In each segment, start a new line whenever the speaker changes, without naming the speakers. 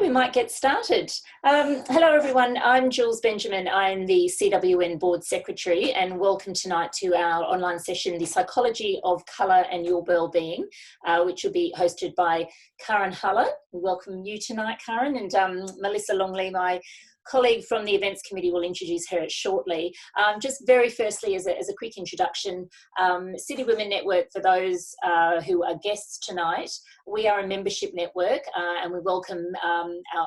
we might get started. Hello everyone, I'm Jules Benjamin. I'm the CWN Board Secretary, and welcome tonight to our online session, The Psychology of Colour and Your Wellbeing, which will be hosted by Karen Haller. We welcome you tonight, Karen, and Melissa Longley, my colleague from the events committee, will introduce her shortly. Just very firstly, as a quick introduction, City Women Network, for those who are guests tonight, we are a membership network, and we welcome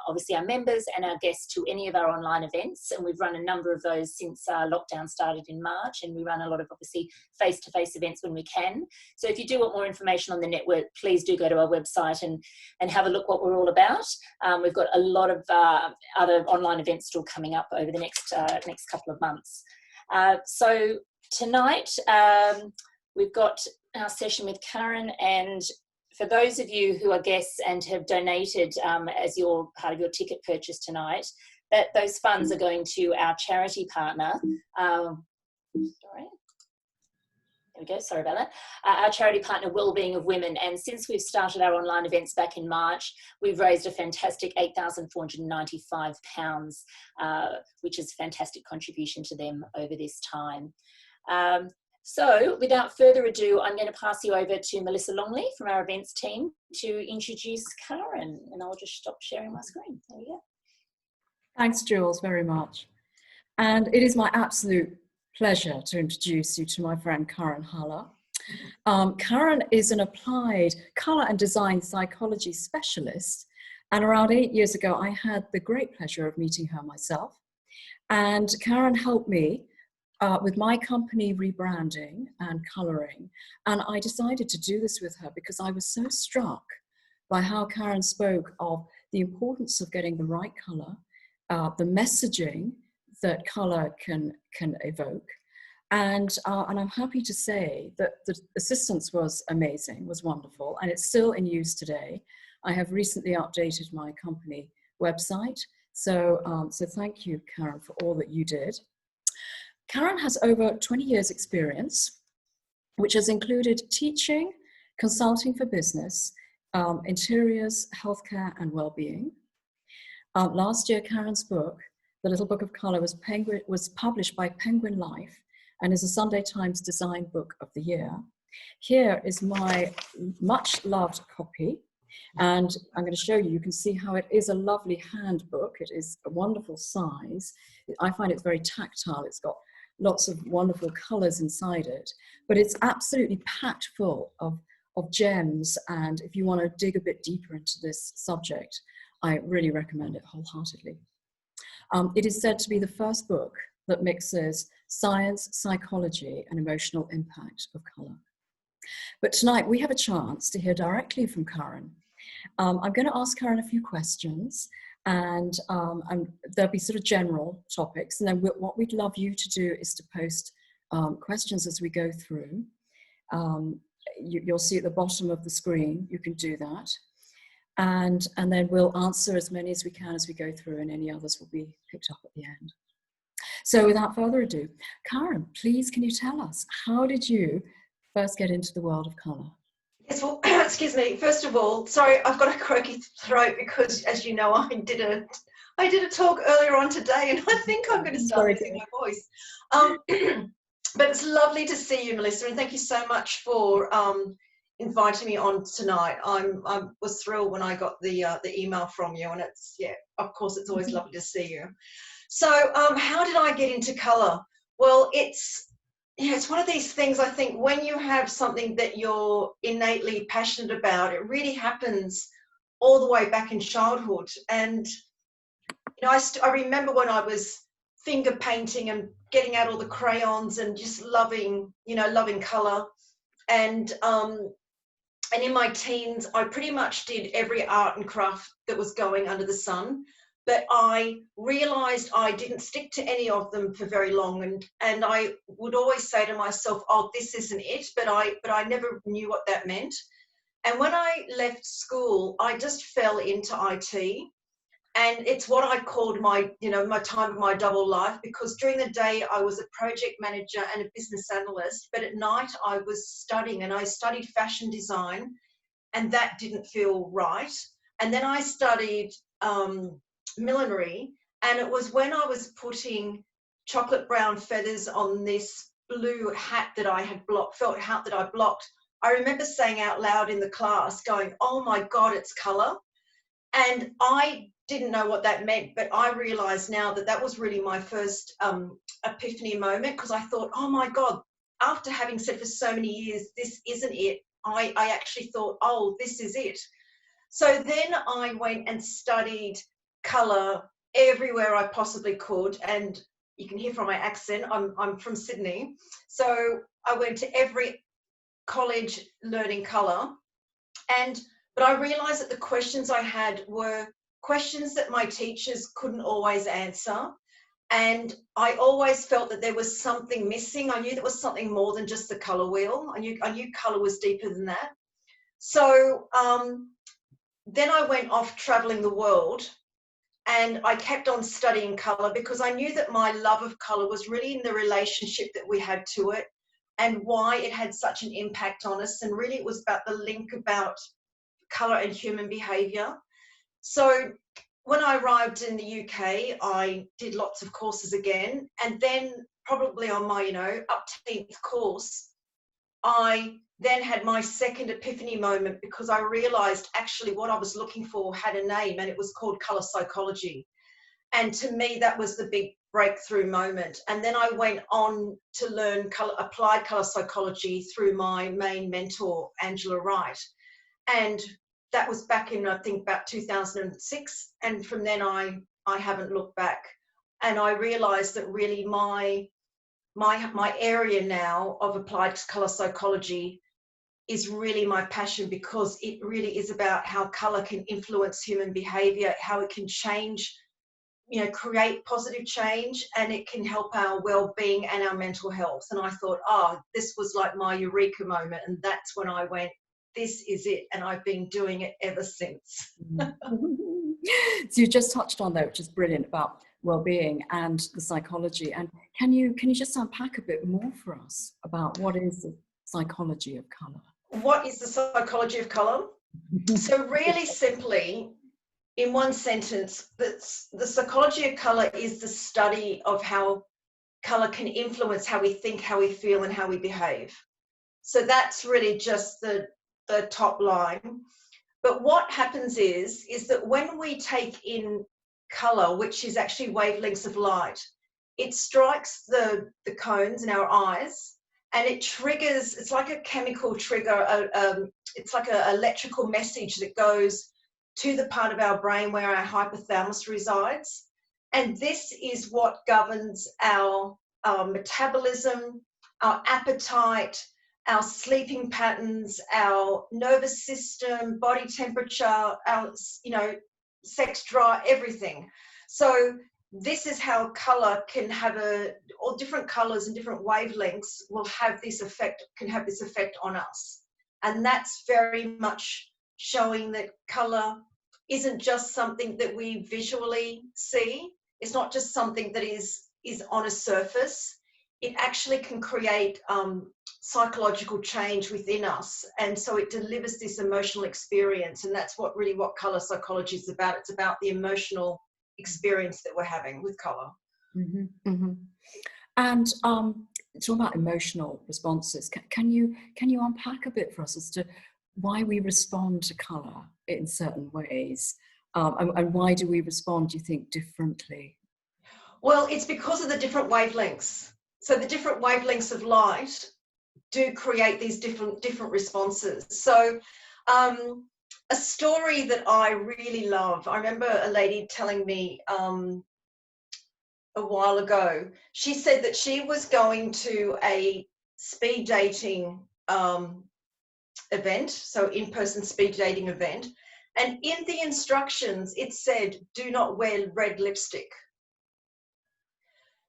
obviously our members and our guests to any of our online events, and we've run a number of those since lockdown started in March, and we run a lot of obviously face-to-face events when we can. So if you do want more information on the network, please do go to our website and have a look what we're all about. We've got a lot of other online events still coming up over the next couple of months. So tonight we've got our session with Karen, and for those of you who are guests and have donated as your part of your ticket purchase tonight, that those funds are going to our charity partner. There we go, sorry about that. Our charity partner, Wellbeing of Women. And since we've started our online events back in March, we've raised a fantastic £8,495, which is a fantastic contribution to them over this time. So without further ado, I'm going to pass you over to Melissa Longley from our events team to introduce Karen. And I'll just stop sharing my screen. There we go.
Thanks, Jules, very much. And it is my absolute pleasure to introduce you to my friend Karen Haller. Karen is an applied colour and design psychology specialist, and around 8 years ago I had the great pleasure of meeting her myself, and Karen helped me with my company rebranding and colouring, and I decided to do this with her because I was so struck by how Karen spoke of the importance of getting the right colour, the messaging that colour can evoke, and I'm happy to say that the assistance was amazing, was wonderful, and it's still in use today. I have recently updated my company website, so thank you, Karen, for all that you did. Karen has over 20 years experience, which has included teaching, consulting for business, interiors, healthcare, and well-being. Last year, Karen's book, The Little Book of Colour, was published by Penguin Life and is a Sunday Times Design Book of the Year. Here is my much loved copy, and I'm going to show you. You can see how it is a lovely handbook. It is a wonderful size. I find it's very tactile. It's got lots of wonderful colours inside it, but it's absolutely packed full of gems, and if you want to dig a bit deeper into this subject, I really recommend it wholeheartedly. It is said to be the first book that mixes science, psychology, and emotional impact of colour. But tonight we have a chance to hear directly from Karen. I'm going to ask Karen a few questions, and there'll be sort of general topics, and then what we'd love you to do is to post questions as we go through. You'll see at the bottom of the screen, you can do that. And then we'll answer as many as we can as we go through, and any others will be picked up at the end. So without further ado, Karen, please can you tell us, how did you first get into the world of colour?
Yes, well, excuse me. First of all, sorry, I've got a croaky throat because, as you know, I did a talk earlier on today, and I think I'm going to start losing my voice. But it's lovely to see you, Melissa, and thank you so much for inviting me on tonight. I was thrilled when I got the email from you, and it's, yeah, of course, it's always lovely to see you. So how did I get into colour? Well, it's one of these things. I think when you have something that you're innately passionate about, it really happens all the way back in childhood. And you know, I remember when I was finger painting and getting out all the crayons and just loving colour. And in my teens, I pretty much did every art and craft that was going under the sun. But I realised I didn't stick to any of them for very long, and I would always say to myself, "Oh, this isn't it." But I never knew what that meant. And when I left school, I just fell into IT, and it's what I called my time of my double life, because during the day I was a project manager and a business analyst, but at night I was studying, and I studied fashion design, and that didn't feel right. And then I studied millinery, and it was when I was putting chocolate brown feathers on this blue hat that I had felt hat that I blocked. I remember saying out loud in the class, going, "Oh my God, it's colour." And I didn't know what that meant, but I realize now that that was really my first epiphany moment, because I thought, oh my God, after having said for so many years, this isn't it, I actually thought, oh, this is it. So then I went and studied colour everywhere I possibly could. And you can hear from my accent, I'm from Sydney. So I went to every college learning colour. But I realised that the questions I had were questions that my teachers couldn't always answer. And I always felt that there was something missing. I knew there was something more than just the colour wheel. I knew colour was deeper than that. So then I went off travelling the world, and I kept on studying colour because I knew that my love of colour was really in the relationship that we had to it and why it had such an impact on us. And really it was about the link about colour and human behaviour. So when I arrived in the UK, I did lots of courses again. And then probably on my, upteenth course, I then had my second epiphany moment, because I realised actually what I was looking for had a name, and it was called colour psychology. And to me, that was the big breakthrough moment. And then I went on to learn applied colour psychology through my main mentor, Angela Wright. And that was back in, I think, about 2006. And from then I haven't looked back. And I realised that really my area now of applied colour psychology is really my passion, because it really is about how colour can influence human behaviour, how it can change, create positive change, and it can help our well-being and our mental health. And I thought, this was like my eureka moment. And that's when I went, this is it. And I've been doing it ever since.
So you just touched on that, which is brilliant, about well-being and the psychology. And can you just unpack a bit more for us about what is the psychology of colour?
What is the psychology of colour? So really simply, in one sentence, the psychology of colour is the study of how colour can influence how we think, how we feel, and how we behave. So that's really just the top line. But what happens is that when we take in colour, which is actually wavelengths of light, it strikes the cones in our eyes, and it triggers, it's like a chemical trigger, it's like an electrical message that goes to the part of our brain where our hypothalamus resides. And this is what governs our metabolism, our appetite, our sleeping patterns, our nervous system, body temperature, our, sex drive, everything. So this is how colour can have all different colours and different wavelengths will have this effect, on us. And that's very much showing that colour isn't just something that we visually see. It's not just something that is on a surface. It actually can create psychological change within us. And so it delivers this emotional experience. And that's what colour psychology is about. It's about the emotional experience that we're having with colour.
Mm-hmm, mm-hmm. And it's all about emotional responses. Can you unpack a bit for us as to why we respond to colour in certain ways? And why do we respond, do you think, differently?
Well, it's because of the different wavelengths. So the different wavelengths of light do create these different responses. So a story that I really love, I remember a lady telling me a while ago, she said that she was going to a speed dating event, so in-person speed dating event, and in the instructions it said, do not wear red lipstick.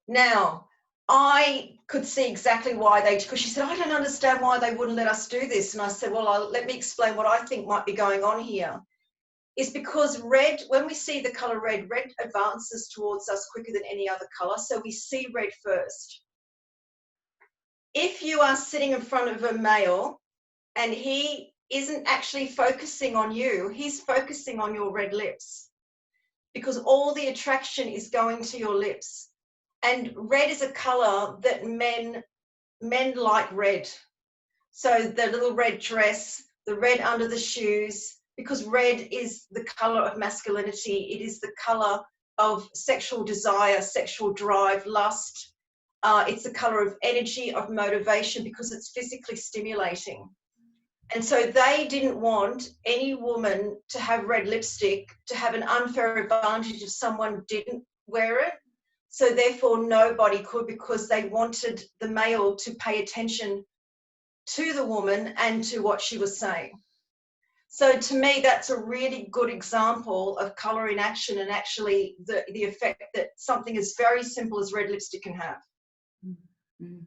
Now, I could see exactly why because she said, I don't understand why they wouldn't let us do this. And I said, well, let me explain what I think might be going on here. Is because red, when we see the colour red, red advances towards us quicker than any other colour. So we see red first. If you are sitting in front of a male and he isn't actually focusing on you, he's focusing on your red lips. because all the attraction is going to your lips. And red is a color that men like red. So the little red dress, the red under the shoes, because red is the color of masculinity. It is the color of sexual desire, sexual drive, lust. It's the color of energy, of motivation, because it's physically stimulating. And so they didn't want any woman to have red lipstick, to have an unfair advantage if someone didn't wear it. So therefore nobody could, because they wanted the male to pay attention to the woman and to what she was saying. So to me, that's a really good example of colour in action, and actually the effect that something as very simple as red lipstick can have.
Mm-hmm.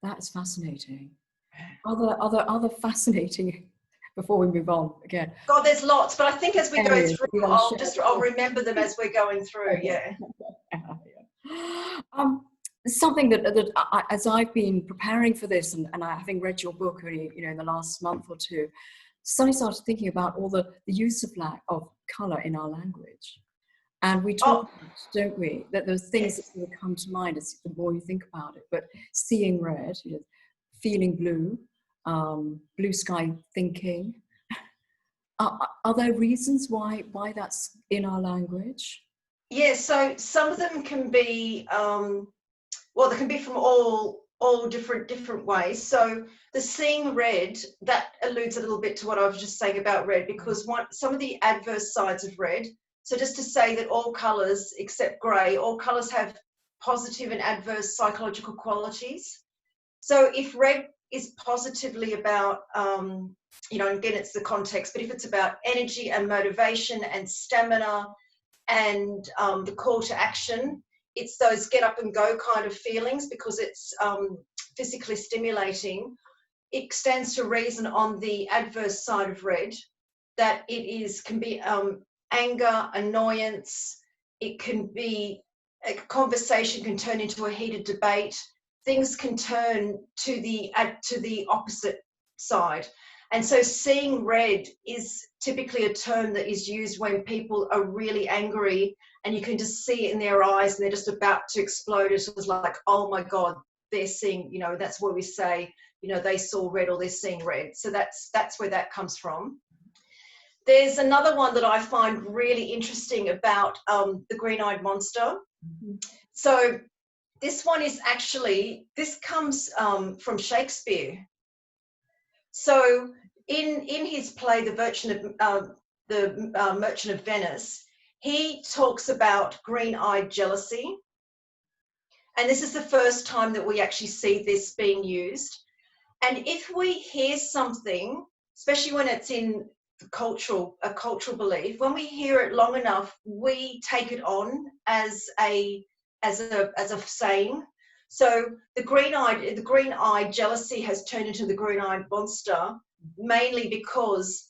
That's fascinating. Other fascinating, before we move on again.
God, there's lots, but I think as we go through, I'll remember them as we're going through. Yeah.
Something that as I've been preparing for this, and having read your book only, in the last month or two, suddenly started thinking about all the use of colour in our language. And we talk about, don't we, that there's things that sort of come to mind as the more you think about it. But seeing red, feeling blue, blue sky thinking. Are there reasons why that's in our language?
Yeah, so some of them can be, they can be from all different ways. So the seeing red, that alludes a little bit to what I was just saying about red, because some of the adverse sides of red. So just to say that all colours except grey, all colours have positive and adverse psychological qualities. So if red is positively about, again, it's the context, but if it's about energy and motivation and stamina and the call to action, it's those get up and go kind of feelings, because it's physically stimulating. It stands to reason on the adverse side of red that it can be anger, annoyance. It can be a conversation can turn into a heated debate. Things can turn to the opposite side. And so seeing red is typically a term that is used when people are really angry, and you can just see it in their eyes and they're just about to explode. It's like, oh my God, they're seeing, that's where we say, they saw red, or they're seeing red. So that's where that comes from. There's another one that I find really interesting about the green-eyed monster. Mm-hmm. So this one is this comes from Shakespeare. So in his play, The Merchant of Venice, he talks about green-eyed jealousy. And this is the first time that we actually see this being used. And if we hear something, especially when it's in a cultural belief, when we hear it long enough, we take it on as a saying. So the green-eyed jealousy has turned into the green-eyed monster, mainly because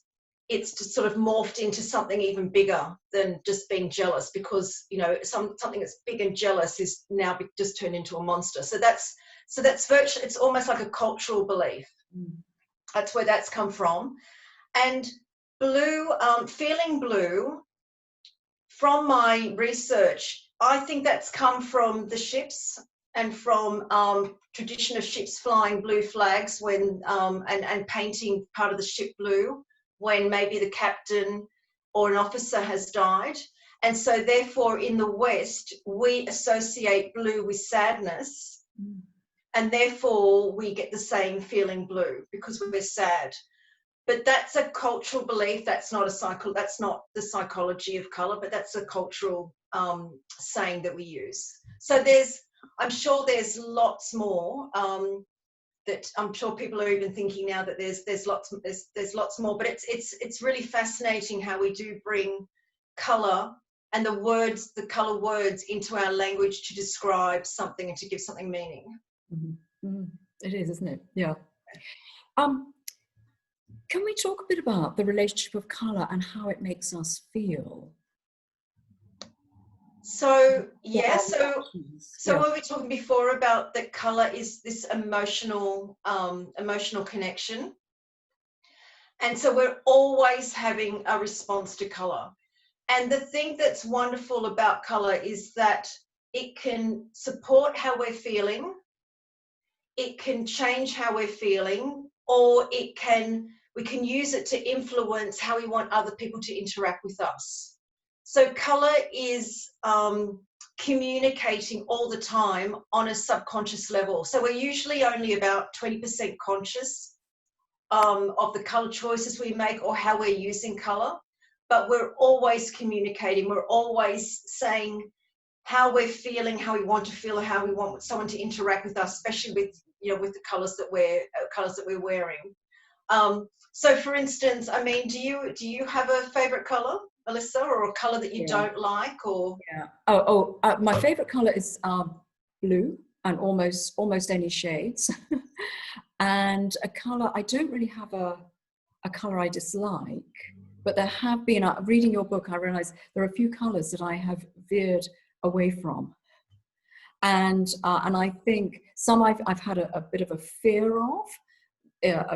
it's just sort of morphed into something even bigger than just being jealous, because something that's big and jealous is now just turned into a monster. So that's virtually, it's almost like a cultural belief. That's where that's come from. And blue, feeling blue, from my research, I think that's come from the ships, and from tradition of ships flying blue flags when and painting part of the ship blue when maybe the captain or an officer has died. And so therefore in the West, we associate blue with sadness, and therefore we get the same feeling blue because we're sad. But that's a cultural belief. That's not the psychology of colour, but that's a cultural saying that we use. So I'm sure there's lots more that I'm sure people are even thinking now that there's lots more. But it's really fascinating how we do bring colour and the colour words into our language to describe something and to give something meaning.
Mm-hmm. Mm-hmm. It is, isn't it? Yeah. Can we talk a bit about the relationship of colour and how it makes us feel?
So yeah, so we were talking before about that colour is this emotional connection, and so we're always having a response to colour. And the thing that's wonderful about colour is that it can support how we're feeling, it can change how we're feeling, or we can use it to influence how we want other people to interact with us. So colour is communicating all the time on a subconscious level. So we're usually only about 20% conscious of the colour choices we make or how we're using colour, but we're always communicating, we're always saying how we're feeling, how we want to feel, how we want someone to interact with us, especially with, you know, with the colours that we're wearing. So for instance, I mean, do you have a favourite colour, Melissa, or a colour that you don't like? Or
my favourite colour is blue, and almost any shades. And a colour, I don't really have a colour I dislike, but there have been, reading your book, I realised there are a few colours that I have veered away from. And I think some I've had a bit of a fear of,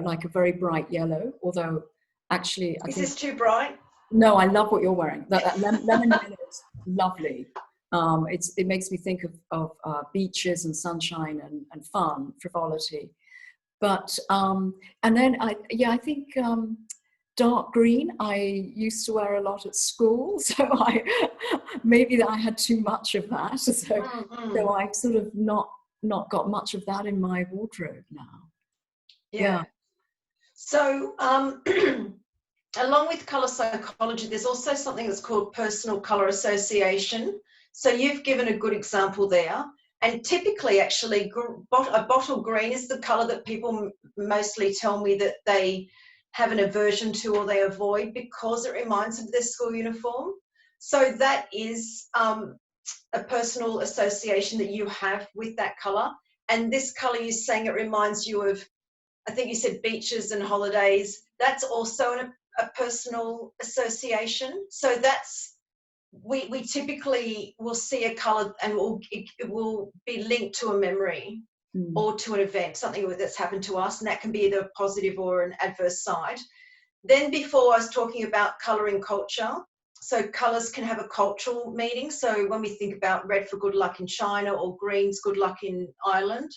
like a very bright yellow, although actually I think...
Is this too bright?
No, I love what you're wearing. That lemon yellow is lovely. It makes me think of beaches and sunshine and fun, frivolity. But and then I think dark green I used to wear a lot at school, so maybe I had too much of that. So I've sort of not got much of that in my wardrobe now. Yeah.
So along with colour psychology, there's also something that's called personal colour association. So you've given a good example there. And typically, actually, a bottle green is the colour that people mostly tell me that they have an aversion to or they avoid because it reminds them of their school uniform. So that is a personal association that you have with that colour. And this colour, you're saying it reminds you of, I think you said beaches and holidays. That's also a personal association. So that's, we typically will see a colour and it will be linked to a memory or to an event, something that's happened to us, and that can be either a positive or an adverse side. Then before I was talking about colouring culture. So colours can have a cultural meaning. So when we think about red for good luck in China or green's good luck in Ireland,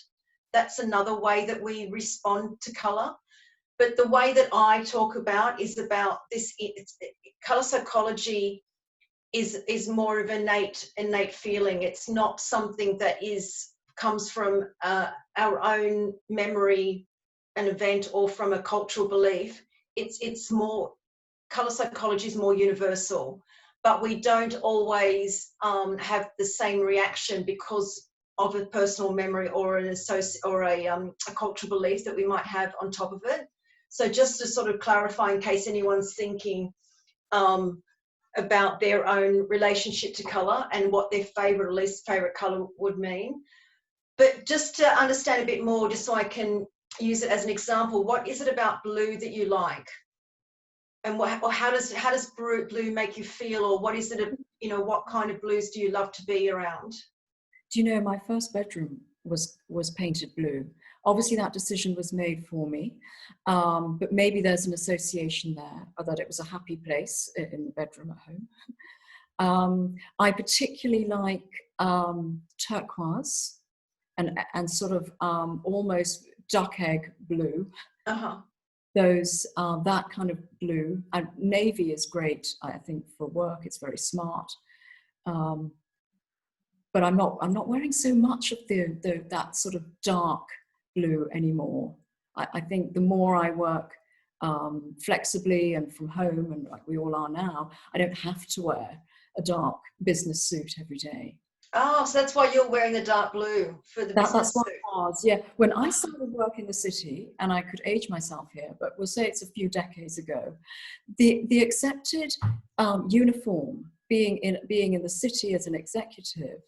that's another way that we respond to colour. But the way that I talk about is about this, colour psychology is more of innate feeling. It's not something that comes from our own memory, an event, or from a cultural belief. It's more, colour psychology is more universal, but we don't always have the same reaction because of a personal memory or a cultural belief that we might have on top of it. So just to sort of clarify, in case anyone's thinking about their own relationship to colour and what their favourite or least favourite colour would mean. But just to understand a bit more, just so I can use it as an example, what is it about blue that you like? And how does blue make you feel, or what is it, what kind of blues do you love to be around?
Do you know, my first bedroom was painted blue. Obviously that decision was made for me, but maybe there's an association there, or that it was a happy place in the bedroom at home. I particularly like turquoise and sort of almost duck egg blue. Those that kind of blue. And navy is great, I think, for work. It's very smart. But I'm not wearing so much of that sort of dark blue anymore. I think the more I work flexibly and from home, and like we all are now, I don't have to wear a dark business suit every day.
Oh, so that's why you're wearing the dark blue for the business suit.
That's what it was, yeah. When I started work in the city, and I could age myself here, but we'll say it's a few decades ago, the accepted uniform being in the city as an executive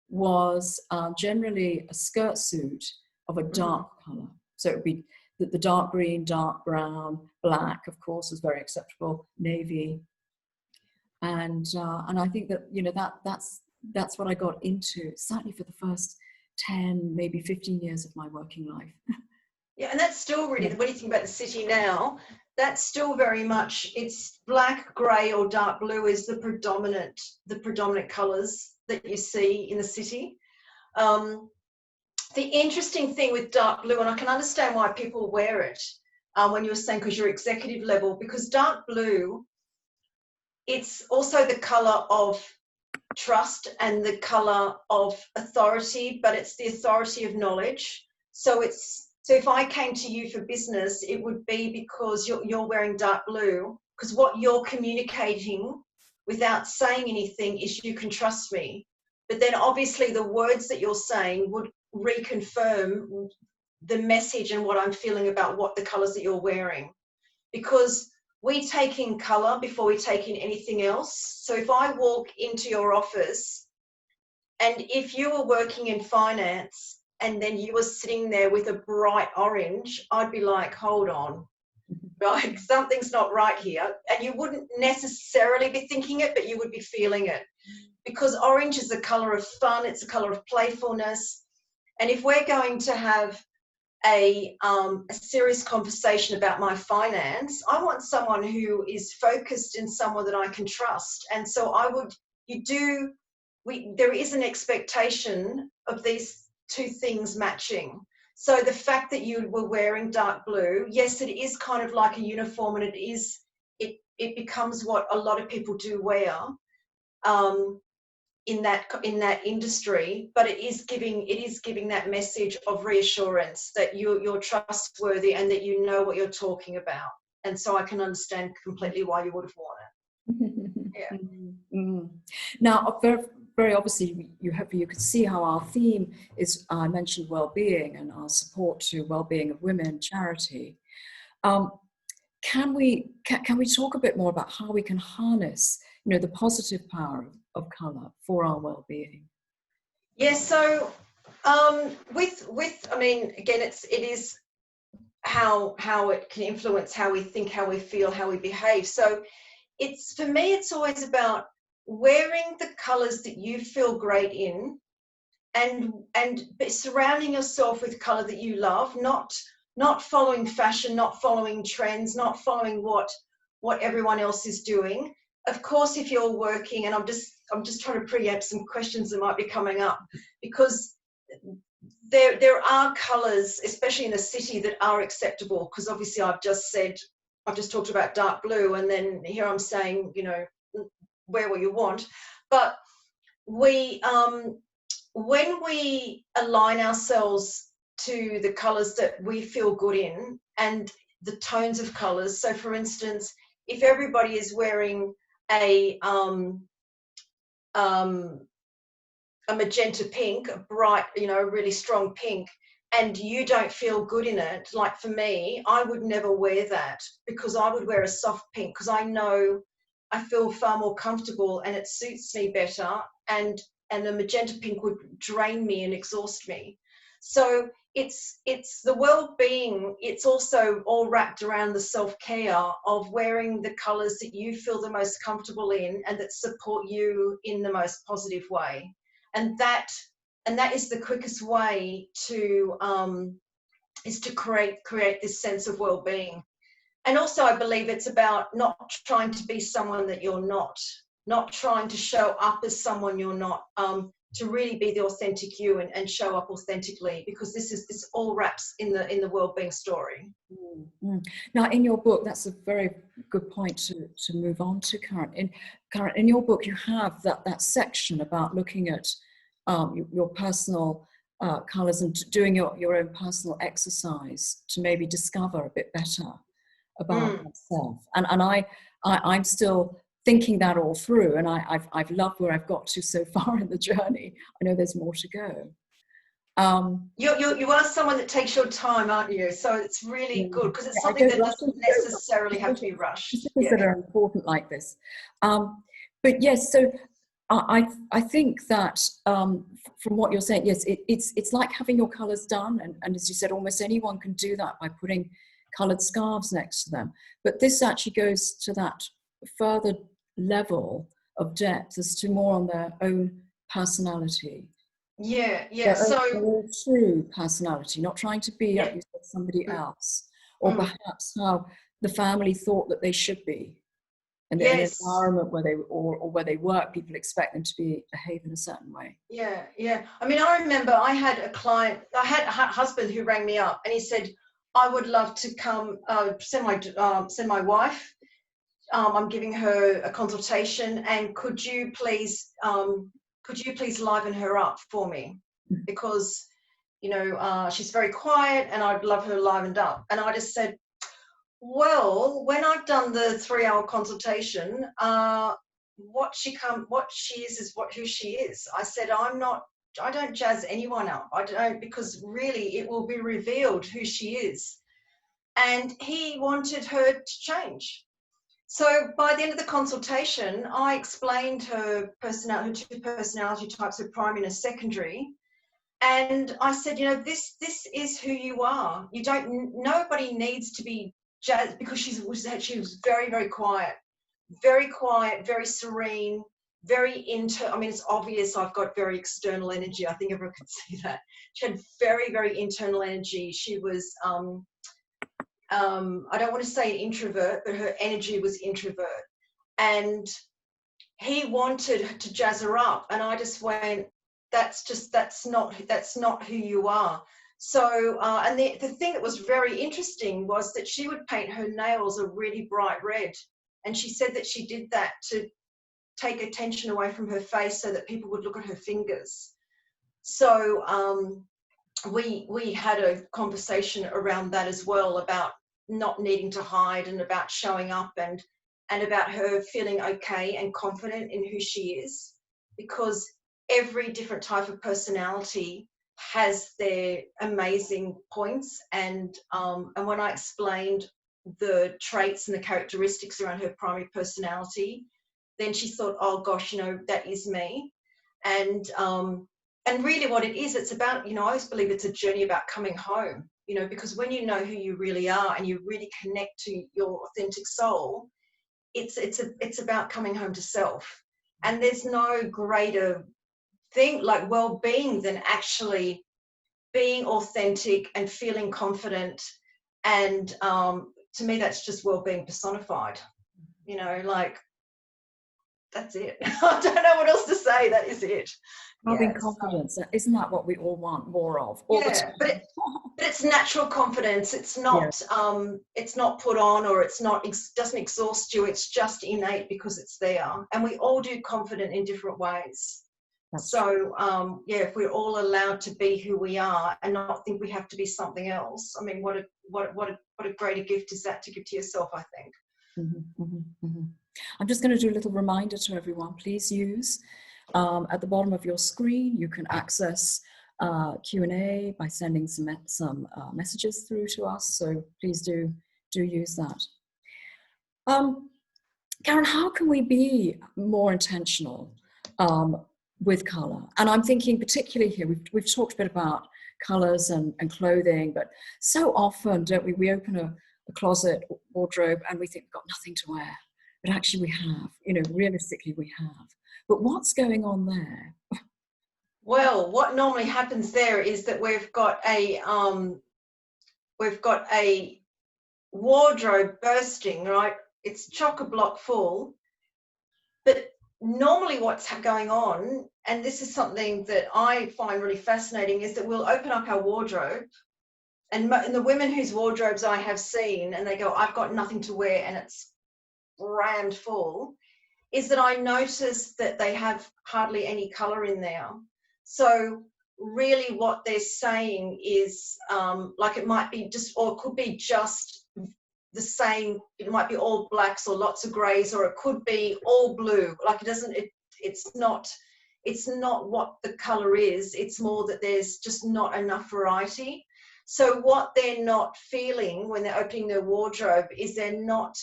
was generally a skirt suit of a dark colour. So it would be the dark green, dark brown, black, of course, was very acceptable, navy, and I think that that's what I got into, certainly for the first 10, maybe 15 years of my working life.
Yeah, and that's still really, when you think about the city now, that's still very much, it's black, grey or dark blue is the predominant colours that you see in the city. The interesting thing with dark blue, and I can understand why people wear it, when you were saying because you're executive level, because dark blue, it's also the colour of trust and the colour of authority, but it's the authority of knowledge. So if I came to you for business, it would be because you're wearing dark blue, because what you're communicating without saying anything is you can trust me. But then obviously the words that you're saying would reconfirm the message and what I'm feeling about what the colours that you're wearing. Because we take in colour before we take in anything else. So if I walk into your office and if you were working in finance and then you were sitting there with a bright orange, I'd be like, hold on, right? Something's not right here. And you wouldn't necessarily be thinking it, but you would be feeling it. Because orange is a colour of fun, it's a colour of playfulness. And if we're going to have a serious conversation about my finance, I want someone who is focused and someone that I can trust. And so there is an expectation of these two things matching. So the fact that you were wearing dark blue, yes, it is kind of like a uniform, and it becomes what a lot of people do wear in that industry, but it is giving that message of reassurance that you're trustworthy and that you know what you're talking about. And so I can understand completely why you would have worn it. Yeah.
Mm. Now, very, very obviously, you could see how our theme is. I mentioned well-being and our support to well-being of women charity. Can we talk a bit more about how we can harness, the positive power of colour for our well-being?
Yes. So I mean, again, it is how it can influence how we think, how we feel, how we behave. So for me, it's always about wearing the colours that you feel great in, and surrounding yourself with colour that you love, not following fashion, not following trends, not following what everyone else is doing. Of course, if you're working, and I'm just trying to preempt some questions that might be coming up, because there are colours, especially in the city, that are acceptable. Because obviously, I've just talked about dark blue, and then here I'm saying, wear what you want. But when we align ourselves to the colours that we feel good in and the tones of colours. So, for instance, if everybody is wearing a magenta pink, a bright, a really strong pink, and you don't feel good in it, like for me, I would never wear that, because I would wear a soft pink, because I know I feel far more comfortable and it suits me better, and the magenta pink would drain me and exhaust me. So it's the well-being. It's also all wrapped around the self-care of wearing the colours that you feel the most comfortable in and that support you in the most positive way. And that is the quickest way to create this sense of well-being. And also, I believe it's about not trying to be someone that you're not trying to show up as someone you're not, to really be the authentic you and show up authentically, because this all wraps in the well-being story.
Mm-hmm. Now, in your book, that's a very good point to move on to, Karen. In your book, you have that section about looking at your personal colours and doing your own personal exercise to maybe discover a bit better about myself. And I'm still thinking that all through, and I've loved where I've got to so far in the journey. I know there's more to go.
You are someone that takes your time, aren't you? So it's really good, because it's something that doesn't necessarily have to be rushed.
That are important like this. But yes, so I think that from what you're saying, yes, it's like having your colours done, and as you said, almost anyone can do that by putting coloured scarves next to them. But this actually goes to that further level of depth as to more on their own personality.
Yeah.
Their
So
true personality, not trying to be, like you said, somebody else, or perhaps how the family thought that they should be. And an
Yes.
environment where they or where they work, people expect them to behave in a certain way.
Yeah, yeah. I mean, I remember I had a client, I had a husband who rang me up and he said, I would love to come send my wife. I'm giving her a consultation, and could you please liven her up for me, because she's very quiet and I'd love her livened up. And I just said, well, when I've done the 3-hour consultation, what she is who she is. I said, I don't jazz anyone up. I don't, because really it will be revealed who she is. And he wanted her to change. So by the end of the consultation, I explained her two personality types, her primary and a secondary. And I said, this is who you are. Nobody needs to be jazz, because she was very, very quiet, very serene, I mean, it's obvious I've got very external energy. I think everyone could see that. She had very, very internal energy. She was, I don't want to say introvert, but her energy was introvert. And he wanted to jazz her up. And I just went, that's not who you are. So, and the thing that was very interesting was that she would paint her nails a really bright red. And she said that she did that to take attention away from her face so that people would look at her fingers. So we had a conversation around that as well, about not needing to hide and about showing up, and about her feeling okay and confident in who she is, because every different type of personality has their amazing points. And when I explained the traits and the characteristics around her primary personality, then she thought, oh gosh, that is me. And really what it is, it's about, I always believe it's a journey about coming home, because when you know who you really are and you really connect to your authentic soul, it's about coming home to self. And there's no greater thing like well-being than actually being authentic and feeling confident. And to me, that's just well-being personified. Like, that's it. I don't know what else to say. That is it.
Having confidence, isn't that what we all want more of? All the time.
But it's natural confidence. It's not it's not put on, or doesn't exhaust you. It's just innate because it's there. And we all do confident in different ways. That's so if we're all allowed to be who we are and not think we have to be something else, I mean, what a greater gift is that to give to yourself, I think.
Mm-hmm, mm-hmm, mm-hmm. I'm just going to do a little reminder to everyone. Please use at the bottom of your screen, you can access Q&A by sending some messages through to us. So please do use that. Karen, how can we be more intentional with color? And I'm thinking particularly here, we've talked a bit about colors and clothing, but so often, don't we open a closet, wardrobe, and we think we've got nothing to wear. But actually we have, realistically we have. But what's going on there?
Well, what normally happens there is that we've got a wardrobe bursting, right? It's chock-a-block full. But normally what's going on, and this is something that I find really fascinating, is that we'll open up our wardrobe, and the women whose wardrobes I have seen, and they go, I've got nothing to wear, and it's rammed full, is that I notice that they have hardly any color in there. So really what they're saying is like it might be just, or it could be just the same, it might be all blacks or lots of grays, or it could be all blue. Like it's not what the color is, it's more that there's just not enough variety. So what they're not feeling when they're opening their wardrobe is they're not,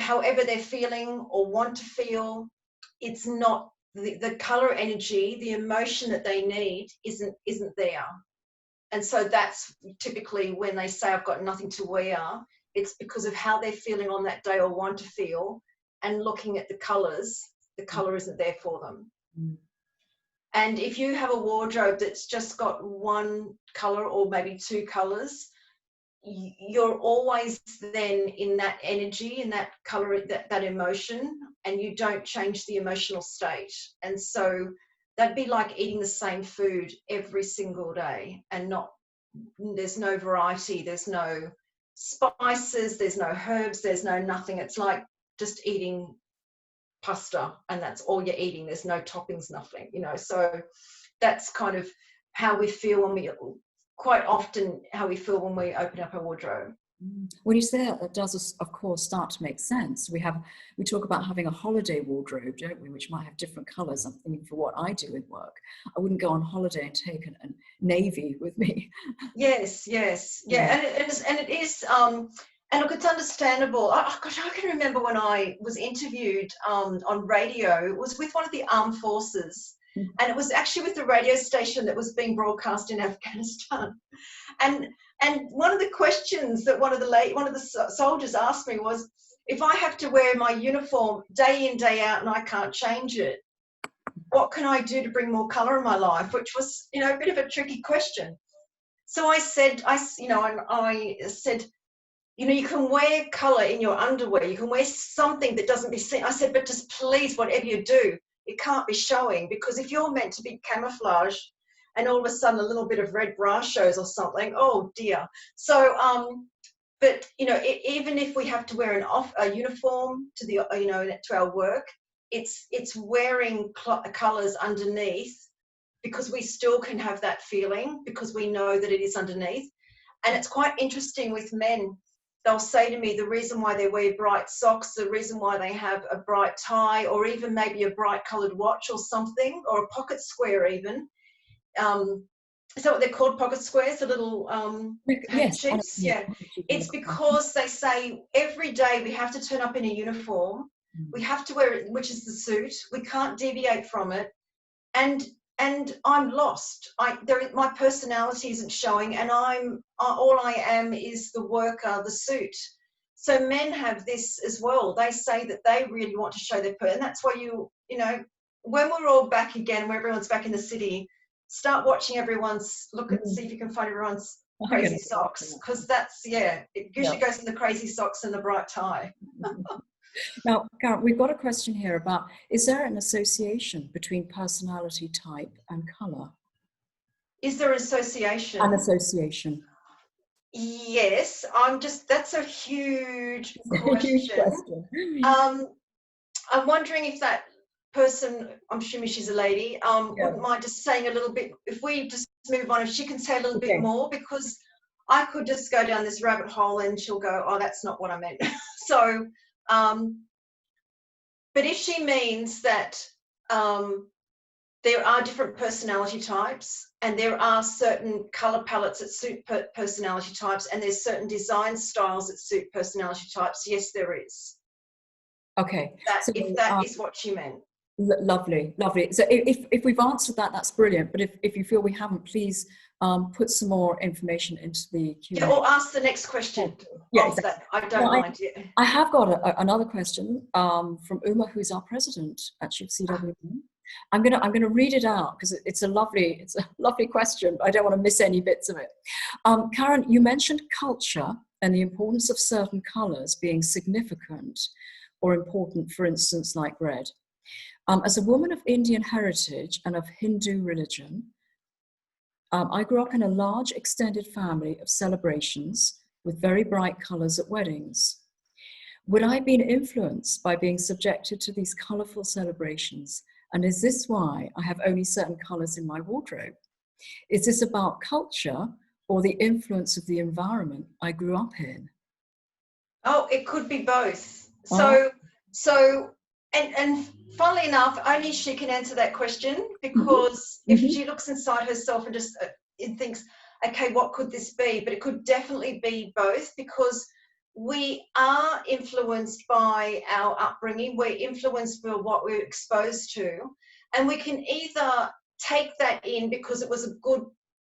however they're feeling or want to feel, it's not the color energy, the emotion that they need isn't there. And so that's typically when they say I've got nothing to wear, it's because of how they're feeling on that day or want to feel, and looking at the colors, the color isn't there for them. Mm. And if you have a wardrobe that's just got one color or maybe two colors, you're always then in that energy, in that color, that emotion, and you don't change the emotional state. And so that'd be like eating the same food every single day, and there's no variety, there's no spices, there's no herbs, there's no nothing. It's like just eating pasta, and that's all you're eating. There's no toppings, nothing, so that's kind of how we feel quite often how we feel when we open up our wardrobe.
When you say that, does, of course, start to make sense. We talk about having a holiday wardrobe, don't we, which might have different colours. I'm thinking for what I do in work, I wouldn't go on holiday and take a navy with me.
Yes, yeah. And it is, and look, it's understandable. Gosh, I can remember when I was interviewed on radio. It was with one of the armed forces, and it was actually with the radio station that was being broadcast in Afghanistan. And one of the questions that one of the soldiers asked me was, if I have to wear my uniform day in, day out, and I can't change it, what can I do to bring more colour in my life? Which was, a bit of a tricky question. So I said, you can wear colour in your underwear. You can wear something that doesn't be seen. I said, but just please, whatever you do, it can't be showing, because if you're meant to be camouflage and all of a sudden a little bit of red bra shows or something, oh dear. So, but, even if we have to wear a uniform to our work, it's wearing colours underneath, because we still can have that feeling, because we know that it is underneath. And it's quite interesting with men. They'll say to me the reason why they wear bright socks, the reason why they have a bright tie, or even maybe a bright coloured watch or something, or a pocket square even. Is that what they're called, pocket squares, the little handkerchiefs? Yeah. It's because they say every day we have to turn up in a uniform. We have to wear it, which is the suit. We can't deviate from it. And I'm lost. My personality isn't showing, and all I am is the worker, the suit. So men have this as well. They say that they really want to show their person, and that's why when we're all back again, when everyone's back in the city, start watching see if you can find everyone's crazy socks, because that's it usually goes in the crazy socks and the bright tie.
Now, Karen, we've got a question here about, is there an association between personality type and colour?
Is there an association?
An association.
Yes, that's a huge question.
Huge question.
I'm wondering if that person, I'm assuming she's a lady, wouldn't mind just saying a little bit, if we just move on, if she can say a little bit more, because I could just go down this rabbit hole and she'll go, oh, that's not what I meant. So, but if she means that there are different personality types, and there are certain colour palettes that suit personality types, and there's certain design styles that suit personality types, yes, there is.
Okay.
If that is what she meant.
Lovely. So if we've answered that, that's brilliant. But if you feel we haven't, please put some more information into the Q&A.
Yeah, or ask the next question.
Yeah, exactly.
I don't mind.
I have got another question from Uma, who's our president at CWN. I'm gonna read it out because it's a lovely question, but I don't want to miss any bits of it. Karen, you mentioned culture and the importance of certain colours being significant or important, for instance, like red. As a woman of Indian heritage and of Hindu religion, I grew up in a large extended family of celebrations with very bright colours at weddings. Would I have been influenced by being subjected to these colourful celebrations? And is this why I have only certain colours in my wardrobe? Is this about culture or the influence of the environment I grew up in?
Oh, it could be both. So, and funnily enough, only she can answer that question, because if she looks inside herself and just thinks, okay, what could this be? But it could definitely be both, because we are influenced by our upbringing. We're influenced by what we're exposed to, and we can either take that in because it was a good,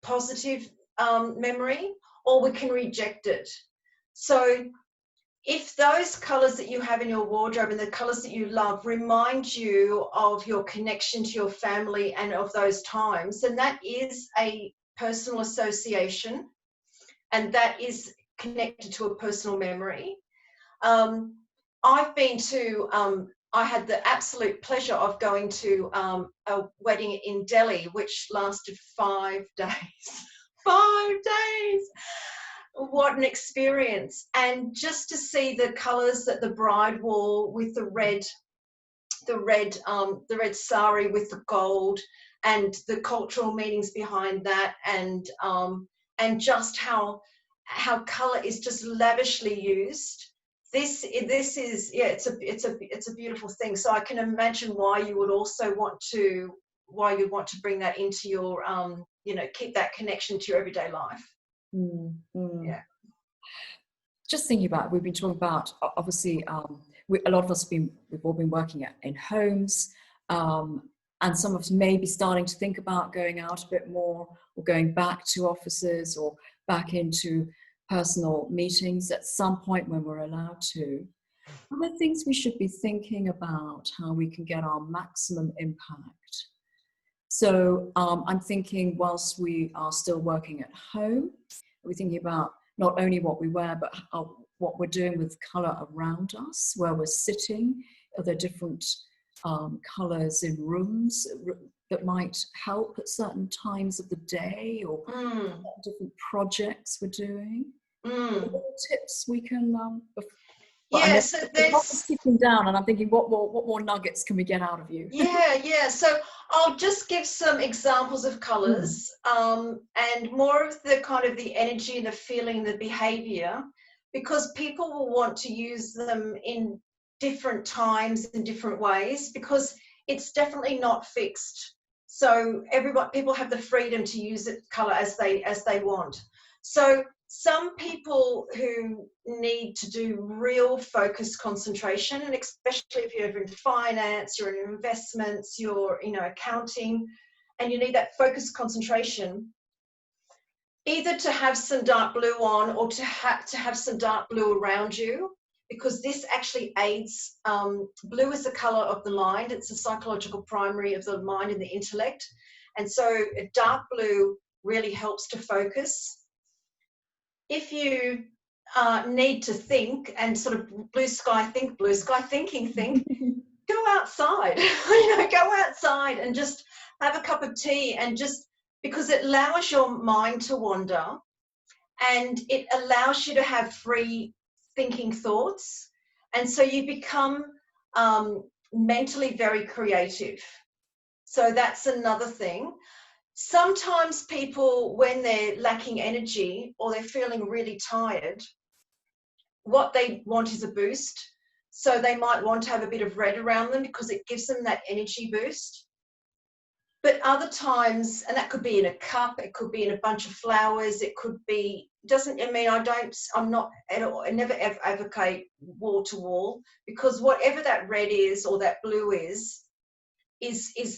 positive memory, or we can reject it. So if those colours that you have in your wardrobe and the colours that you love remind you of your connection to your family and of those times, then that is a personal association, and that connected to a personal memory. I had the absolute pleasure of going to a wedding in Delhi, which lasted 5 days. 5 days. What an experience. And just to see the colours that the bride wore with the red sari with the gold, and the cultural meanings behind that, and just how colour is just lavishly used. This is, yeah, it's a beautiful thing. So I can imagine why you would also want to bring that into your keep that connection to your everyday life. Yeah.
Just thinking about, we've been talking about, obviously, a lot of us we've all been working in homes, and some of us may be starting to think about going out a bit more, or going back to offices, or back into personal meetings at some point when we're allowed to. Are there things we should be thinking about how we can get our maximum impact? So I'm thinking, whilst we are still working at home, we're thinking about not only what we wear, but what we're doing with colour around us, where we're sitting. Are there different colours in rooms that might help at certain times of the day, or different projects we're doing? Tips we can
So
there's keeping down, and I'm thinking, what more nuggets can we get out of you?
Yeah. So I'll just give some examples of colours, and more of the kind of the energy and the feeling, the behaviour, because people will want to use them in different times, in different ways, because it's definitely not fixed. So people have the freedom to use it colour as they want. So some people who need to do real focus concentration, and especially if you're in finance, you're in investments, you're accounting, and you need that focus concentration, either to have some dark blue on, or to have some dark blue around you, because this actually aids. Blue is the color of the mind. It's the psychological primary of the mind and the intellect, and so dark blue really helps to focus. If you need to think and sort of blue sky thinking, go outside. Go outside and just have a cup of tea, and just because it allows your mind to wander, and it allows you to have free thinking thoughts, and so you become mentally very creative. So that's another thing. Sometimes people, when they're lacking energy or they're feeling really tired, what they want is a boost. So they might want to have a bit of red around them because it gives them that energy boost. But other times, and that could be in a cup, it could be in a bunch of flowers, it could be, I'm not at all, I never advocate wall to wall, because whatever that red is or that blue is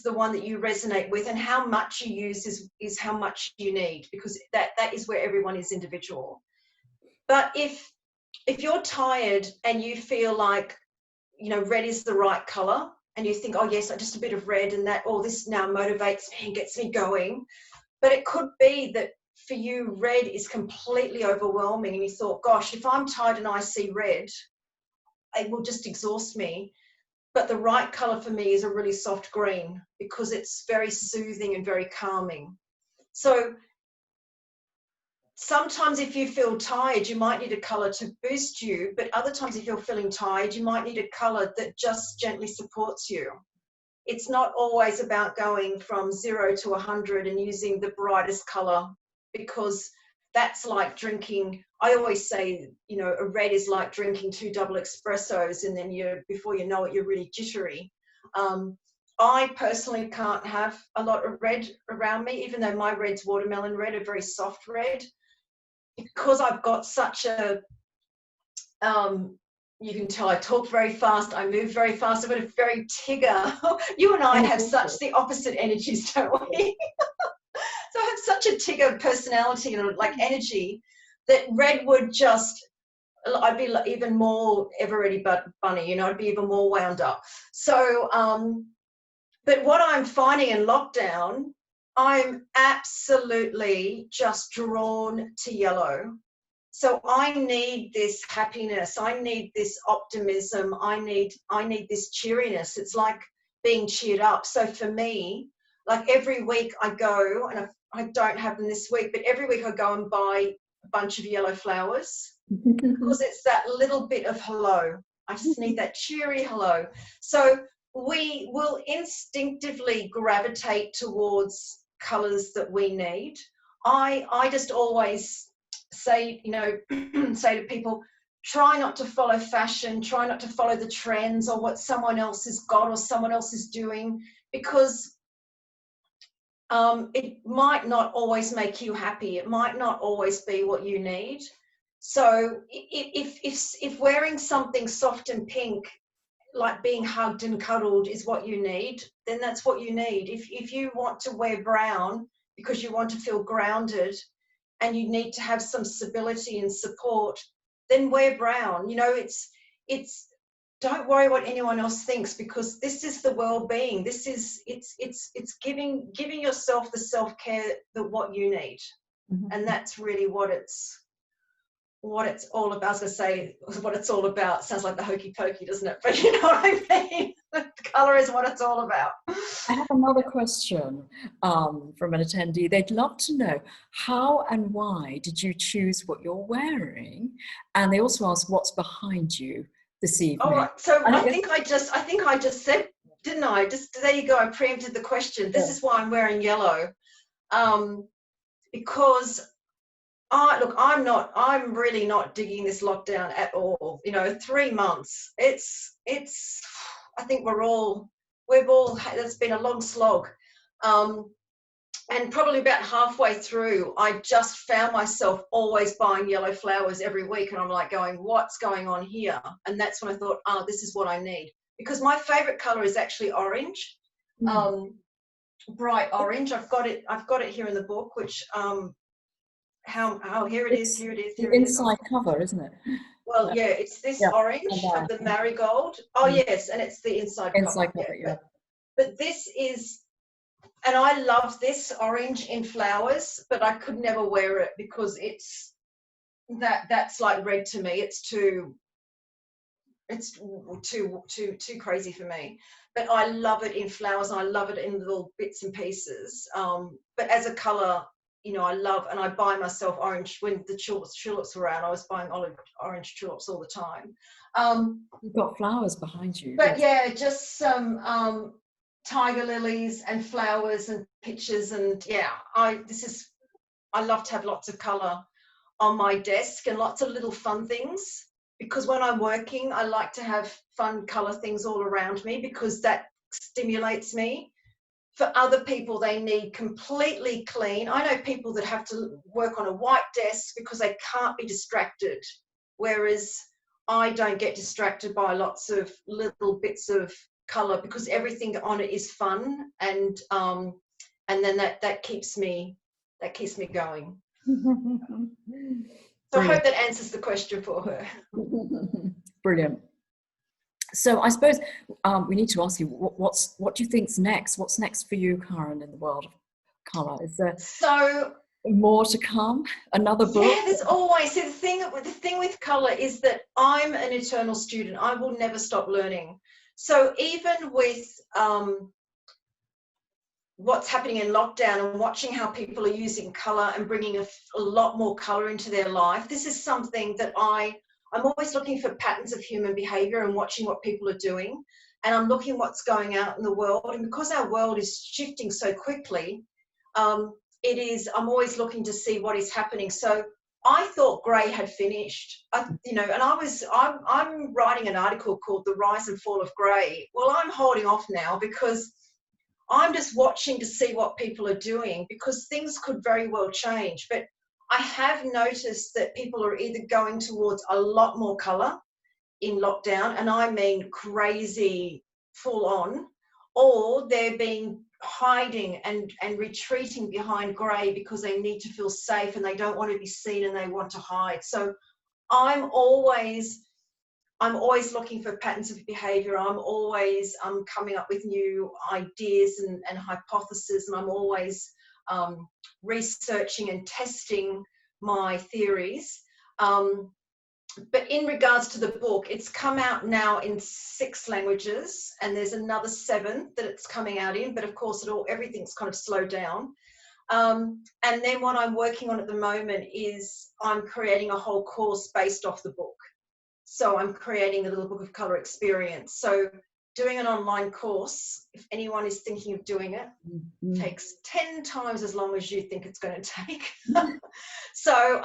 the one that you resonate with, and how much you use is how much you need, because that is where everyone is individual. But if you're tired and you feel like red is the right color, and you think, oh yes, just a bit of red, and that, oh, this now motivates me and gets me going, but it could be that for you red is completely overwhelming, and you thought, gosh, if I'm tired and I see red, it will just exhaust me. But the right color for me is a really soft green, because it's very soothing and very calming. So sometimes if you feel tired, you might need a color to boost you, but other times if you're feeling tired, you might need a color that just gently supports you. It's not always about going from 0 to 100 and using the brightest color, because that's like drinking. I always say, a red is like drinking 2 double espressos, and then before you know it, you're really jittery. I personally can't have a lot of red around me, even though my red's watermelon red, a very soft red, because I've got such a, you can tell I talk very fast, I move very fast, I've got a very Tigger. You and I have such the opposite energies, don't we? So I have such a Tigger personality and like energy, that red would just, I'd be even more ever-ready bunny, I'd be even more wound up. So, but what I'm finding in lockdown, I'm absolutely just drawn to yellow. So I need this happiness. I need this optimism. I need this cheeriness. It's like being cheered up. So for me, like every week I go, and I don't have them this week, but every week I go and buy a bunch of yellow flowers because it's that little bit of hello. I just need that cheery hello. So we will instinctively gravitate towards colours that we need. I just always say, you know, say to people, try not to follow fashion, try not to follow the trends or what someone else has got or someone else is doing, because it might not always make you happy. It might not always be what you need. So if wearing something soft and pink, like being hugged and cuddled, is what you need, then that's what you need. If you want to wear brown because you want to feel grounded and you need to have some stability and support, then wear brown. You know, it's don't worry what anyone else thinks, because this is the well-being. This is it's giving yourself the self-care that what you need. And that's really what it's all about. I was going to say what it's all about. Sounds like the hokey pokey, doesn't it? But you know what I mean? The colour is what it's all about.
I have another question from an attendee. They'd love to know how and why did you choose what you're wearing? And they also ask what's behind you this evening.
All right. So I think I just said, didn't I? Just there you go. I preempted the question. This is why I'm wearing yellow, because I'm really not digging this lockdown at all. You know, 3 months. It's. I think it's been a long slog. And probably about halfway through, I just found myself always buying yellow flowers every week. And I'm like going, what's going on here? And that's when I thought, this is what I need. Because my favorite color is actually orange, bright orange. I've got it here in the book, which, here it is.
Inside cover, isn't it?
Well, yeah, it's this orange of the marigold. Oh, yes, and it's the inside cover.
Yeah.
But this is, and I love this orange in flowers, but I could never wear it because that's like red to me. It's too crazy for me. But I love it in flowers, and I love it in little bits and pieces. But as a color, you know, I love, and I buy myself orange. When the tulips were around, I was buying orange tulips all the time.
You've got flowers behind you.
But yeah, just some tiger lilies and flowers and pictures, and yeah, I love to have lots of color on my desk and lots of little fun things, because when I'm working, I like to have fun color things all around me because that stimulates me. For other people, they need completely clean. I know people that have to work on a white desk because they can't be distracted, whereas I don't get distracted by lots of little bits of color because everything on it is fun, and then that keeps me going. So I hope that answers the question for her.
Brilliant. So I suppose we need to ask you, what do you think's next? What's next for you, Karen, in the world of colour? Is there more to come? Another book?
Yeah, there's always. See, the thing with colour is that I'm an eternal student. I will never stop learning. So even with what's happening in lockdown and watching how people are using colour and bringing a lot more colour into their life, this is something that I'm always looking for patterns of human behaviour and watching what people are doing. And I'm looking what's going out in the world. And because our world is shifting so quickly, I'm always looking to see what is happening. So I thought grey had finished, and I'm writing an article called The Rise and Fall of Grey. Well, I'm holding off now because I'm just watching to see what people are doing, because things could very well change. But I have noticed that people are either going towards a lot more colour in lockdown, and I mean crazy, full on, or they're hiding and retreating behind grey because they need to feel safe and they don't want to be seen and they want to hide. So I'm always looking for patterns of behaviour. I'm always coming up with new ideas and hypotheses, and I'm always researching and testing my theories. But in regards to the book, it's come out now in 6 languages, and there's another 7 that it's coming out in. But of course, everything's kind of slowed down. And then what I'm working on at the moment is I'm creating a whole course based off the book. So I'm creating a little book of colour experience. So doing an online course, if anyone is thinking of doing it, takes 10 times as long as you think it's going to take. So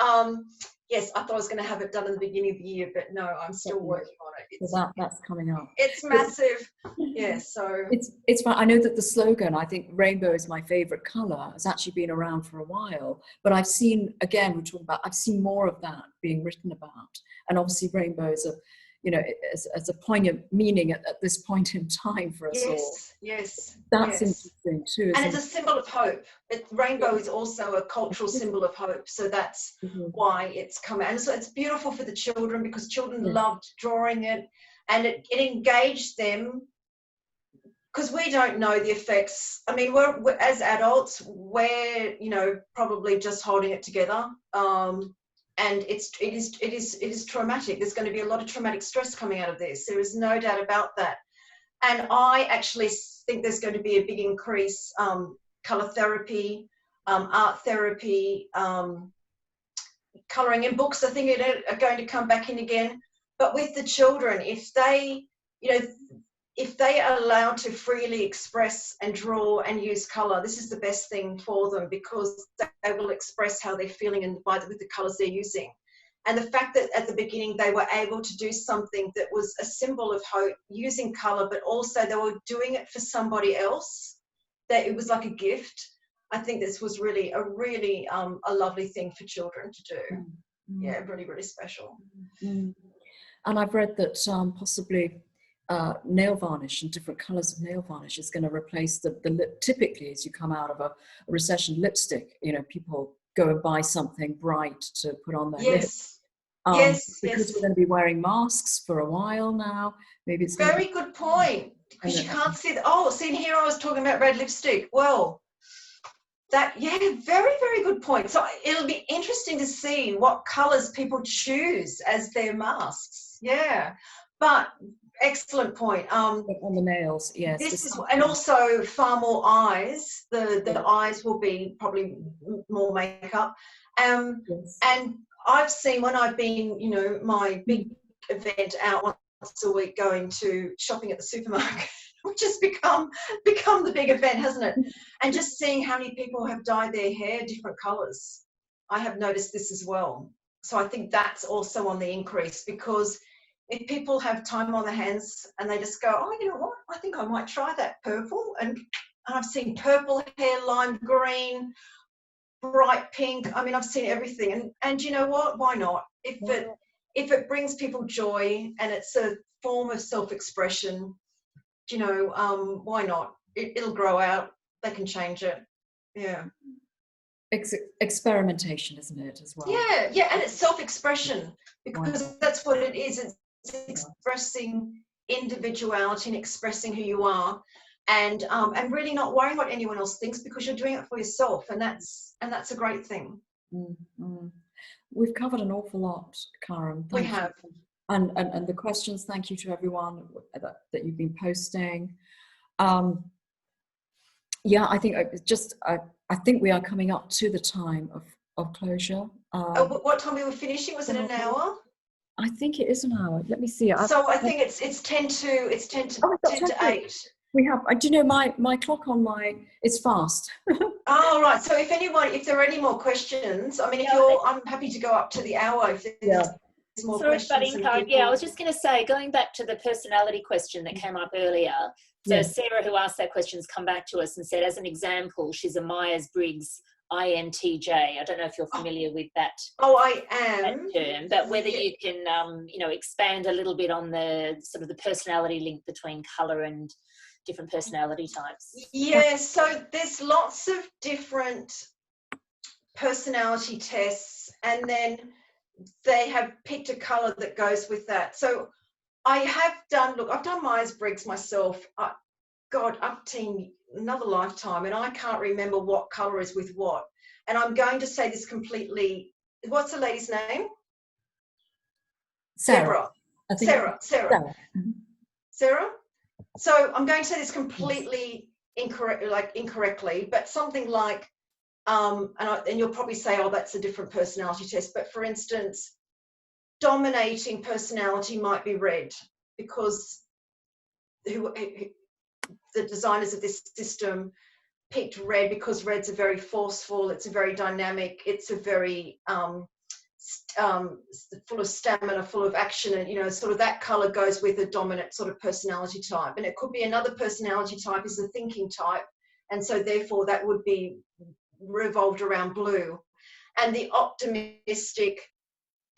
yes, I thought I was going to have it done in the beginning of the year, but no, I'm still working on it.
So that's coming up.
It's massive. Yeah, so
it's fun. I know that the slogan, I think rainbow is my favorite color, has actually been around for a while, but I've seen, again, we're talking about, I've seen more of that being written about. And obviously rainbow is as a poignant meaning at this point in time for us all.
Yes.
That's interesting too.
And it's a symbol of hope. Rainbow is also a cultural symbol of hope. So that's why it's come out. And so it's beautiful for the children, because children loved drawing it, and it engaged them, because we don't know the effects. I mean, we're as adults, we're probably just holding it together. And it is traumatic. There's going to be a lot of traumatic stress coming out of this. There is no doubt about that. And I actually think there's going to be a big increase, colour therapy, art therapy, colouring in books, I think are going to come back in again. But with the children, if they are allowed to freely express and draw and use colour, this is the best thing for them, because they will express how they're feeling with the colours they're using. And the fact that at the beginning they were able to do something that was a symbol of hope using colour, but also they were doing it for somebody else, that it was like a gift. I think this was really a lovely thing for children to do. Yeah, really, really special.
And I've read that possibly nail varnish and different colours of nail varnish is going to replace the lip. Typically, as you come out of a recession, lipstick, people go and buy something bright to put on their lips. Because we're going to be wearing masks for a while now. Maybe it's
very good point, because you can't see see here I was talking about red lipstick. Well, very, very good point. So it'll be interesting to see what colours people choose as their masks. Yeah, but excellent point. On
the nails, yes.
And also far more eyes. The eyes will be probably more makeup. And I've seen, when I've been, my big event out once a week, going to shopping at the supermarket, which has become the big event, hasn't it? And just seeing how many people have dyed their hair different colours. I have noticed this as well. So I think that's also on the increase, because if people have time on their hands and they just go, oh, you know what, I think I might try that purple. And I've seen purple hair, lime green, bright pink. I mean, I've seen everything. And you know what? Why not? If it brings people joy and it's a form of self-expression, why not? It'll grow out. They can change it. Yeah.
Experimentation, isn't it, as well?
Yeah, and it's self-expression, because that's what it is. It's expressing individuality and expressing who you are, and really not worrying what anyone else thinks, because you're doing it for yourself, and that's a great thing.
We've covered an awful lot, Karen.
We have.
And the questions, thank you to everyone that you've been posting. I think I think we are coming up to the time of closure.
What time we were finishing? Was it an hour?
I think it is an hour. Let me see.
So I think it's 10 to 8.
We have. Do you know my clock on it's fast.
Oh right. So if there are any more questions, I mean, I'm happy to go up to the hour if there's more questions.
Yeah, I was just going to say, going back to the personality question that came up earlier. So Sarah, who asked that question, has come back to us and said, as an example, she's a Myers-Briggs INTJ. I don't know if you're familiar with that.
Oh, I am.
That term, but whether you can, expand a little bit on the sort of the personality link between colour and different personality types.
Yeah, so there's lots of different personality tests, and then they have picked a colour that goes with that. So I've done Myers-Briggs myself. Up to another lifetime, and I can't remember what colour is with what. And I'm going to say this completely. What's the lady's name?
Sarah. I think
Sarah.
Mm-hmm.
Sarah? So I'm going to say this completely incorrectly, but something like, and you'll probably say, oh, that's a different personality test. But for instance, dominating personality might be red, because the designers of this system picked red because reds are very forceful, it's a very dynamic, it's a very full of stamina, full of action, and, you know, sort of that color goes with a dominant sort of personality type. And it could be another personality type is the thinking type, and so therefore that would be revolved around blue. And the optimistic,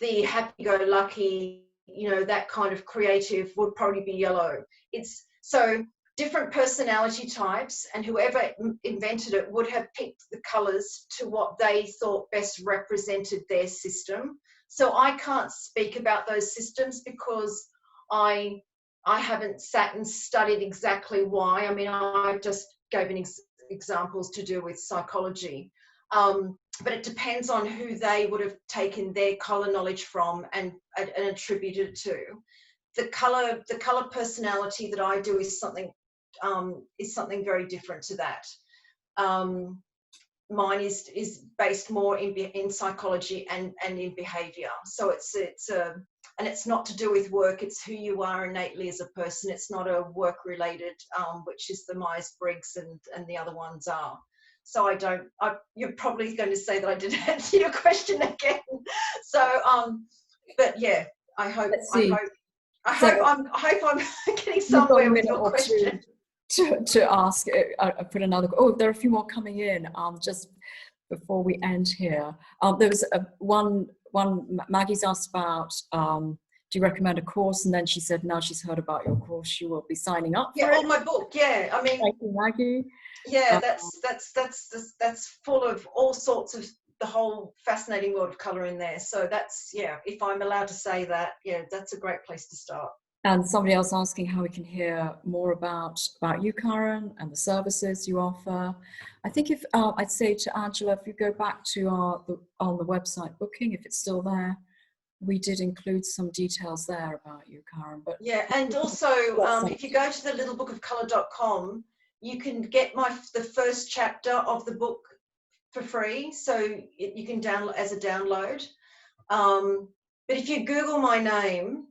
the happy-go-lucky, you know, that kind of creative would probably be yellow. It's so different personality types, and whoever invented it would have picked the colors to what they thought best represented their system. So I can't speak about those systems because I haven't sat and studied exactly why. I mean, I just gave examples to do with psychology. But it depends on who they would have taken their color knowledge from and attributed it to. The color personality that I do is something very different to that. Mine is based more in psychology and in behavior. So it's not to do with work. It's who you are innately as a person. It's not a work related, which is the Myers-Briggs and the other ones are. So you're probably going to say that I didn't answer your question again. So, but yeah, I hope I'm getting somewhere with your question.
To ask, I put another. Oh, there are a few more coming in. Just before we end here, there was one. Maggie's asked about. Do you recommend a course? And then she said, now she's heard about your course, she will be signing up.
Yeah, on my book. Yeah, I mean.
Thank you, Maggie.
Yeah, that's full of all sorts of the whole fascinating world of colour in there. So that's, yeah, if I'm allowed to say that, yeah, that's a great place to start.
And somebody else asking how we can hear more about you, Karen, and the services you offer. I think if I'd say to Angela, if you go back to on the website booking, if it's still there, we did include some details there about you, Karen. But
yeah, and also if you go to the littlebookofcolour.com, you can get the first chapter of the book for free, so you can download as a download. But if you Google my name,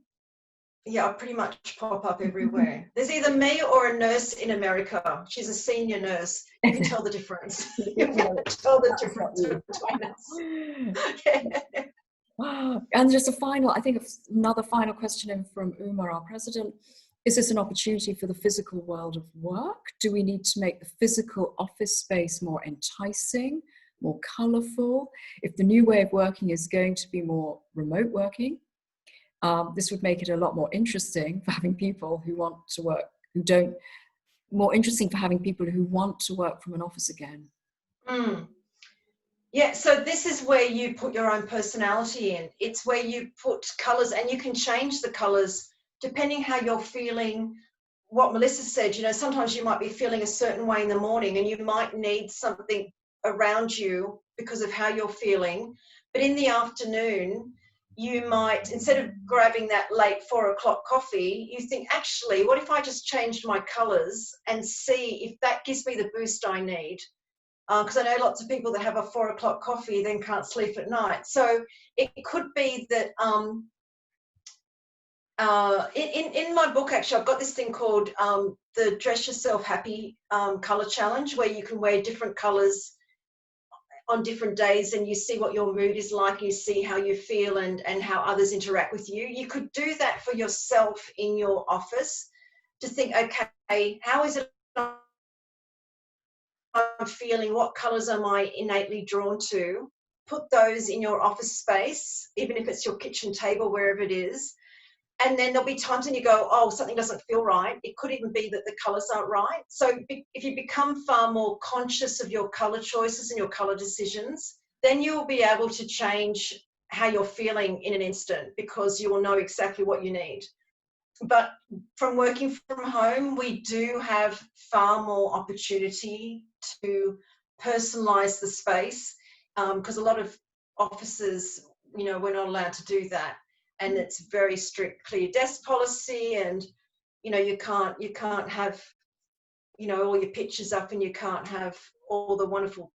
yeah, I pretty much pop up everywhere. There's either me or a nurse in America. She's a senior nurse. You can tell the difference. You can tell the difference between us. Yeah.
And just another final question in from Uma, our president. Is this an opportunity for the physical world of work? Do we need to make the physical office space more enticing, more colourful? If the new way of working is going to be more remote working, this would make it a lot more interesting for having people who want to work, more interesting for having people who want to work from an office again.
Yeah, so this is where you put your own personality in. It's where you put colours, and you can change the colours depending how you're feeling. What Melissa said, you know, sometimes you might be feeling a certain way in the morning and you might need something around you because of how you're feeling. But in the afternoon, you might, instead of grabbing that late 4 o'clock coffee, you think, actually, what if I just changed my colours and see if that gives me the boost I need? Because I know lots of people that have a 4 o'clock coffee then can't sleep at night. So it could be that in my book, actually, I've got this thing called the Dress Yourself Happy Colour Challenge, where you can wear different colours on different days and you see what your mood is like, you see how you feel and how others interact with you. You could do that for yourself in your office to think, okay, how is it I'm feeling? What colours am I innately drawn to? Put those in your office space, even if it's your kitchen table, wherever it is. And then there'll be times when you go, oh, something doesn't feel right. It could even be that the colours aren't right. So if you become far more conscious of your colour choices and your colour decisions, then you will be able to change how you're feeling in an instant, because you will know exactly what you need. But from working from home, we do have far more opportunity to personalise the space, because a lot of offices, you know, we're not allowed to do that. and it's very strict clear desk policy, and you know, you can't have, you know, all your pictures up, and you can't have all the wonderful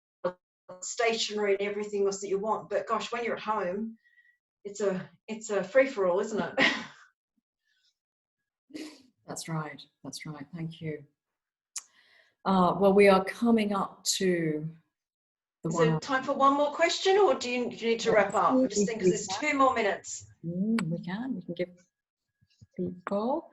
stationery and everything else that you want. But gosh, when you're at home, it's a free-for-all, isn't it?
That's right. That's right. Thank you. Well, we are coming up to the
Is
one.
there time for one more question, or do you need to wrap up? I just think because there's 2 more minutes.
We can give people.